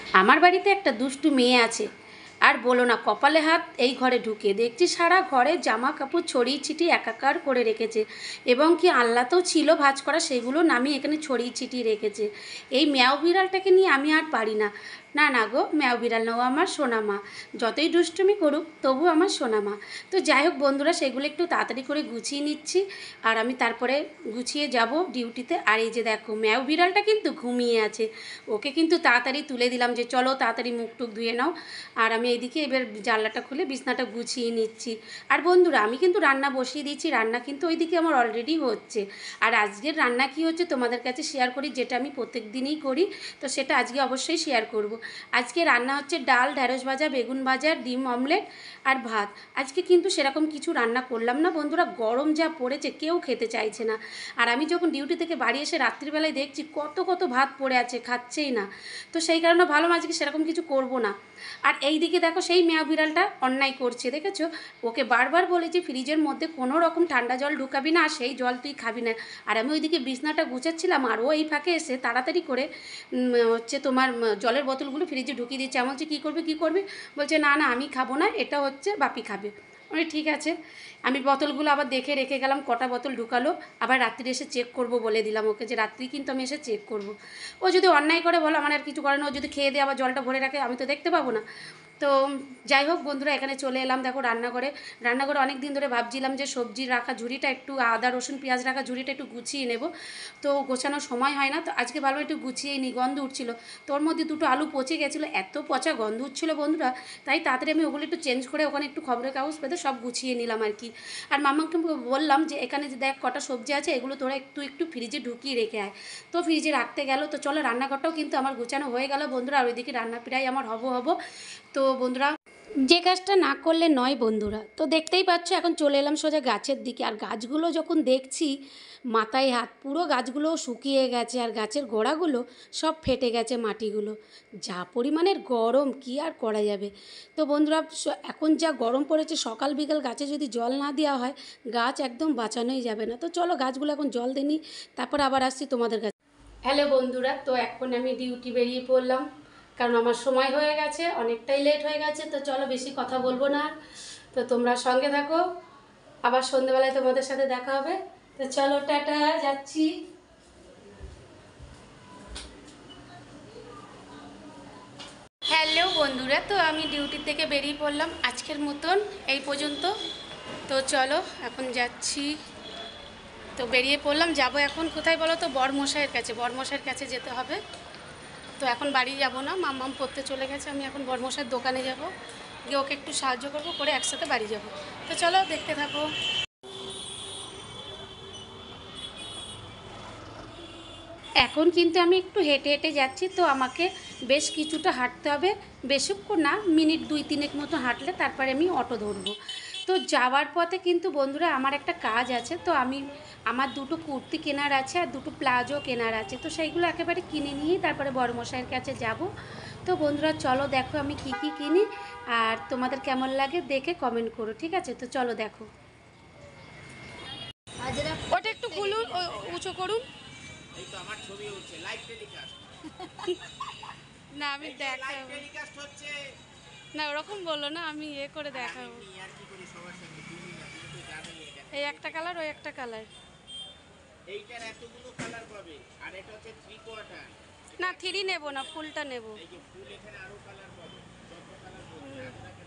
আমার বাড়িতে একটা দুষ্টু মেয়ে আছে, আর বলো না, কপালে হাত এই ঘরে ঢুকে দেখছি সারা ঘরে জামা কাপড় ছড়িয়ে ছিটিয়ে একাকার করে রেখেছে, এবং কি আনলাতেও ছিল ভাঁজ করা, সেগুলো নামিয়ে এখানে ছড়িয়ে ছিটিয়ে রেখেছে। এই ম্যাও বিড়ালটাকে নিয়ে আমি আর পারি না। না না গো, ম্যাও বিড়াল নাও, আমার সোনা মা। যতই দুষ্টুমি করুক তবু আমার সোনা মা। তো যাই হোক বন্ধুরা, সেগুলো একটু তাড়াতাড়ি করে গুছিয়ে নিচ্ছি, আর আমি তারপরে গুছিয়ে যাব ডিউটিতে। আর এই যে দেখো, ম্যাও বিড়ালটা কিন্তু ঘুমিয়ে আছে, ওকে কিন্তু তাড়াতাড়ি তুলে দিলাম যে চলো তাড়াতাড়ি মুখ টুক ধুয়ে নাও। আর আমি এইদিকে এবার জানলাটা খুলে বিছনাটা গুছিয়ে নিচ্ছি। আর বন্ধুরা, আমি কিন্তু রান্না বসিয়ে দিয়েছি, রান্না কিন্তু ওইদিকে আমার অলরেডি হচ্ছে। আর আজকের রান্না কি হচ্ছে তোমাদের কাছে শেয়ার করি, যেটা আমি প্রত্যেক দিনই করি, তো সেটা আজকে অবশ্যই শেয়ার করব। আজকে রান্না হচ্ছে ডাল, ঢ্যাঁড়স ভাজা, বেগুন ভাজা, ডিম অমলেট আর ভাত। আজকে কিন্তু সেরকম কিছু রান্না করলাম না বন্ধুরা, গরম যা পড়েছে কেউ খেতে চাইছে না। আর আমি যখন ডিউটি থেকে বাড়ি এসে রাত্রিবেলায় দেখছি কত কত ভাত পড়ে আছে, খাচ্ছেই না। তো সেই কারণে ভাবলাম আজকে সেরকম কিছু করব না। আর এই দিকে দেখো, সেই ম্যাও বিড়ালটা অন্যায় করছে, দেখেছো? ওকে বারবার বলেছি ফ্রিজের মধ্যে কোনো রকম ঠান্ডা জল ঢুকাবি না, সেই জল তুই খাবি না। আর আমি ওইদিকে বিছনাটা গুছাচ্ছিলাম, আর ও এই ফাঁকে এসে তাড়াতাড়ি করে হচ্ছে তোমার জলের বোতলগুলো ফ্রিজে ঢুকিয়ে দিচ্ছে। আমি বলছি কী করবি কী করবি, বলছে না না আমি খাবো না, এটা হচ্ছে বাপি খাবে। আমি ঠিক আছে। আমি বোতলগুলো আবার দেখে রেখে গেলাম, কটা বোতল ঢুকালো। আবার রাত্রি এসে চেক করব বলে দিলাম ওকে, যে রাত্রি কিন্তু আমি এসে চেক করব। ও যদি অন্যায় করে বলো, আমার আর কিছু করে না। ও যদি খেয়ে দিয়ে আবার জলটা ভরে রাখে, আমি তো দেখতে পাবো না। তো যাই হোক বন্ধুরা, এখানে চলে এলাম দেখো রান্নাঘরে। রান্নাঘরে অনেক দিন ধরে ভাবছিলাম যে সবজি রাখা ঝুড়িটা একটু, আদা রসুন পেঁয়াজ রাখা ঝুড়িটা একটু গুছিয়ে নেব, তো গোছানোর সময় হয় না। তো আজকে ভালো একটু গুছিয়েই নি, গন্ধ উঠছিল। তোর মধ্যে দুটো আলু পচে গেছিলো, এত পচা গন্ধ উঠছিল বন্ধুরা, তাই তাড়াতাড়ি আমি ওগুলো একটু চেঞ্জ করে ওখানে একটু খবরের কাগজ পেতে সব গুছিয়ে নিলাম আর কি। আর মামাকে বললাম যে এখানে যে দেখ কটা সবজি আছে, এগুলো তোরা একটু একটু ফ্রিজে ঢুকিয়ে রেখে আয়। তো ফ্রিজে রাখতে গেল। তো চলো, রান্নাঘরটাও কিন্তু আমার গোছানো হয়ে গেল বন্ধুরা, আর ওইদিকে রান্না প্রায় আমার হব। তো বন্ধুরা, যে কাজটা না করলে নয় বন্ধুরা, তো দেখতেই পাচ্ছ এখন চলে এলাম সোজা গাছের দিকে। আর গাছগুলো যখন দেখছি, মাথায় হাত, পুরো গাছগুলো শুকিয়ে গেছে, আর গাছের গোড়াগুলো সব ফেটে গেছে, মাটিগুলো। যা পরিমাণের গরম, কি আর করা যাবে। তো বন্ধুরা, এখন যা গরম পড়েছে, সকাল বিকাল গাছে যদি জল না দেওয়া হয়, গাছ একদম বাঁচানোই যাবে না। তো চলো গাছগুলো এখন জল দিই, তারপর আবার আসছি তোমাদের কাছে। হ্যালো বন্ধুরা, তো এখন আমি ডিউটি বেরিয়ে পড়লাম, কারণ আমার সময় হয়ে গেছে, অনেকটাই লেট হয়ে গেছে। তো চলো বেশি কথা বলবো না, তো তোমরা সঙ্গে থাকো, আবার সন্ধ্যেবেলায় তোমাদের সাথে দেখা হবে। তো চলো টাটা, যাচ্ছি। হ্যালো বন্ধুরা, তো আমি ডিউটি থেকে বেরিয়ে পড়লাম আজকের মতন এই পর্যন্ত। তো চলো এখন যাচ্ছি। তো বেরিয়ে পড়লাম, যাব এখন কোথায় বলো তো, বরমশাইয়ের কাছে। বরমশাইয়ের কাছে যেতে হবে। তো এখন বাড়ি যাব না, মাম্মাম পড়তে চলে গেছে, আমি এখন বরমশাইয়ের দোকানে যাব, গিয়ে ওকে একটু সাহায্য করবো, করে একসাথে বাড়ি যাব। তো চলো দেখতে থাকো। এখন কিন্তু আমি একটু হেঁটে হেঁটে যাচ্ছি, তো আমাকে বেশ কিছুটা হাঁটতে হবে, বেশিক্ষণ না, মিনিট 2-3 মতো হাঁটলে তারপরে আমি অটো ধরবো। তো যাওয়ার পথে কিন্তু বন্ধুরা আমার একটা কাজ আছে, তো আমার দুটো কুর্তি কেনার আছে, আর দুটো প্লাজো কেনার আছে, তো সেইগুলো একেবারে কিনে নিয়েই তারপরে বড়মশাইয়ের কাছে যাব। তো বন্ধুরা চলো দেখো আমি কি কি কিনি, আর তোমাদের কেমন লাগে দেখে কমেন্ট করো, ঠিক আছে? তো চলো দেখো। ওটা একটু খুলুন, উঁচু করুন। এই তো আমার ছবি উঠছে, লাইভ টেলিকাস্ট। না আমি দেখাবো, লাইভ টেলিকাস্ট হচ্ছে না, ওরকম বলো না, আমি করে দেখাবো। আমি আর কি করি সবার সঙ্গে, তুমি না, তুমি তো জানোই এটা। এই একটা কালার, ওই একটা কালার, এইটার এতগুলো কালার পাবে, আর এটা হচ্ছে 3/4। না 3 নেব না, ফুলটা নেব। এই যে ফুল, এখানে আরো কালার পাবে, যত কালার বলবে আপনাকে।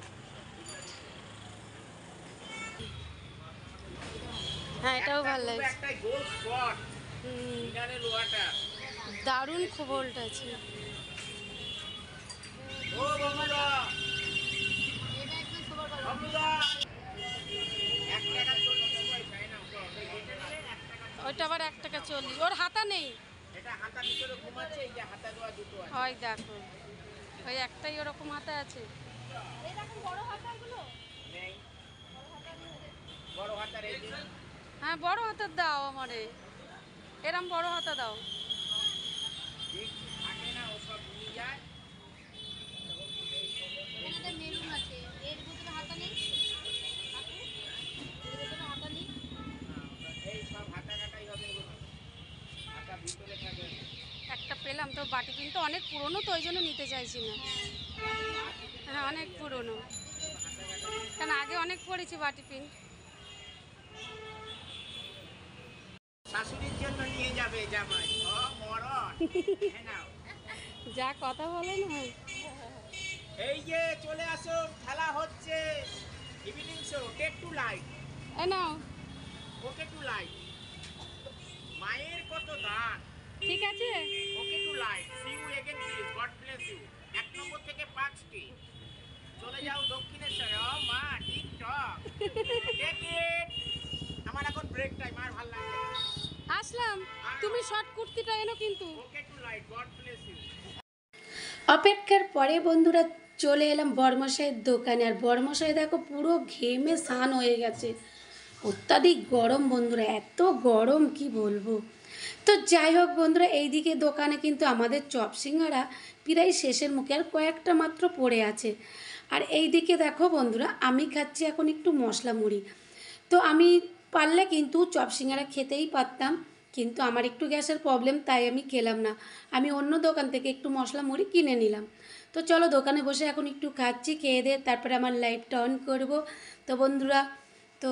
হ্যাঁ এটাও ভালো লাগছে, একটা গোল স্পট, ইনারে লোয়াটা দারুণ খবরটা আছে। ও বন্ধুরা, এটা একদম খবর ভালো বন্ধুরা, 1 টাকা 40 পয়সা না, ওইটা আবার 1 টাকা 40। ওর হাতা নেই, এটা হাতা ভিতরে ঘুমাচ্ছে, এই যে হাতা দেওয়া দুটো আছে, হয় দেখো, ওই একটাই ওরকম হাতা আছে। এই দেখো বড় হাতাগুলো নেই, বড় হাতার এই যে, হ্যাঁ বড় হাতার দাও আমারে, এরম বড় হাতা দাও। ঠিক থাকে না, ও সব নিয়ে যায়। এখানে মেরুন আছে, এর ভিতরে হাতা নেই, এর ভিতরে হাতা নেই, এই সব হাতা কাটাই হবে, এগুলো হাতা ভিতরে থাকে। একটা পেলাম তো বাটি পিন তো অনেক পুরনো, তো ওই জন্য নিতে চাইছি না। হ্যাঁ অনেক পুরনো, কারণ আগে অনেক পড়েছি বাটি পিন। শাশুড়ির জন্য নিয়ে যাবে জামাই। ও মরণ। যা কথা বলে না। এই যে চলে আসো, খেলা হচ্ছে। Evening show, take to light. এ নাও। Okay to light. মায়ের কত দান। ঠিক আছে। Okay to light. See you again please. God bless you. 1 number থেকে 5টি। চলে যাও দক্ষিণেশ্বরে। ও মা টিকটক। Take it. আমার এখন ব্রেক টাইম, আর ভালো লাগছে না। আসলাম, তুমি শর্ট কুর্তিটা এনো কিন্তু। Okay to light. God bless you. অপেক্ষার পরে বন্ধুরা চলে এলাম বড়মশাইয়ের দোকানে। আর বড়মশাই দেখো পুরো ঘেমে স্নান হয়ে গেছে, অত্যাধিক গরম বন্ধুরা, এত গরম কি বলবো। তো যাই হোক বন্ধুরা, এইদিকে দোকানে কিন্তু আমাদের চপ সিঙ্গারা প্রায় শেষের মুখে, আর কয়েকটা মাত্র পড়ে আছে। আর এইদিকে দেখো বন্ধুরা, আমি খাচ্ছি এখন একটু মশলা মুড়ি। তো আমি পারলে কিন্তু চপ সিঙ্গারা খেতেই পারতাম, কিন্তু আমার একটু গ্যাসের প্রবলেম, তাই আমি খেলাম না। আমি অন্য দোকান থেকে একটু মশলা মুড়ি কিনে নিলাম। তো চলো দোকানে বসে এখন একটু খাচ্ছি, খেয়ে দিয়ে তারপরে আমার লাইভটা অন করব। তো বন্ধুরা, তো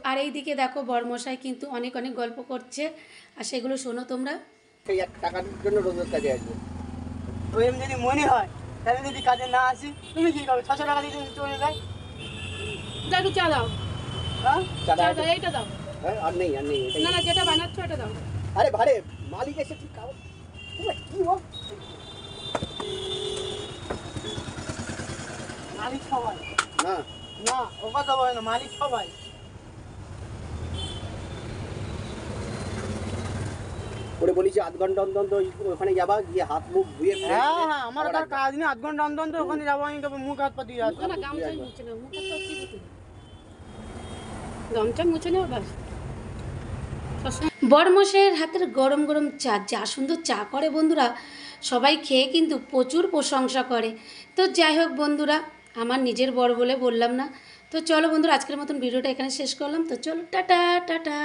আর এইদিকে দেখো বড়মশাই কিন্তু অনেক অনেক গল্প করছে, আর সেগুলো শোনো তোমরা। সেই 1 টাকার জন্য রোজের কাজে আসবে। ওই যদি মনে হয় তাহলে যদি কাজে না আসি তুমি কি করবে? 600 টাকা দিয়ে যদি চলে যায়। যা একটু চা দাও। হ্যাঁ চাঁদা চা আছে? দাও, এইটা দাও। হ্যাঁ, আর নেই এটাই। না না, যেটা বানাচ্ছ এটা দাও। আরে ভারে মালিক এসে ঠিক খাও। তোমরা কি হো? মালিক সবাই না না, ও কথা বলে না, মালিক সবাই। করে বলি যে 8 ঘন্টা অন্তত ওখানে যাবা, গিয়ে হাত মুখ ধুয়ে হ্যাঁ হ্যাঁ, আমার কার কাজ নেই, 8 ঘন্টা অন্তর ওখানে যাবো, আমি কেবল মুখ হাত পা দিয়ে আসবো। না গামছাই মুছে নাও, মুখে তো কি দিতে, গামছা মুছে নাও বাস। বড়মশাইয়ের হাতের গরম গরম চা, যা সুন্দর চা করে বন্ধুরা, সবাই খেয়ে কিন্তু প্রচুর প্রশংসা করে। তো যাই হোক বন্ধুরা, আমার নিজের বড় বলে বললাম না। তো চলো বন্ধুরা, আজকের মতন ভিডিওটা এখানে শেষ করলাম। তো চলো টাটা টাটা।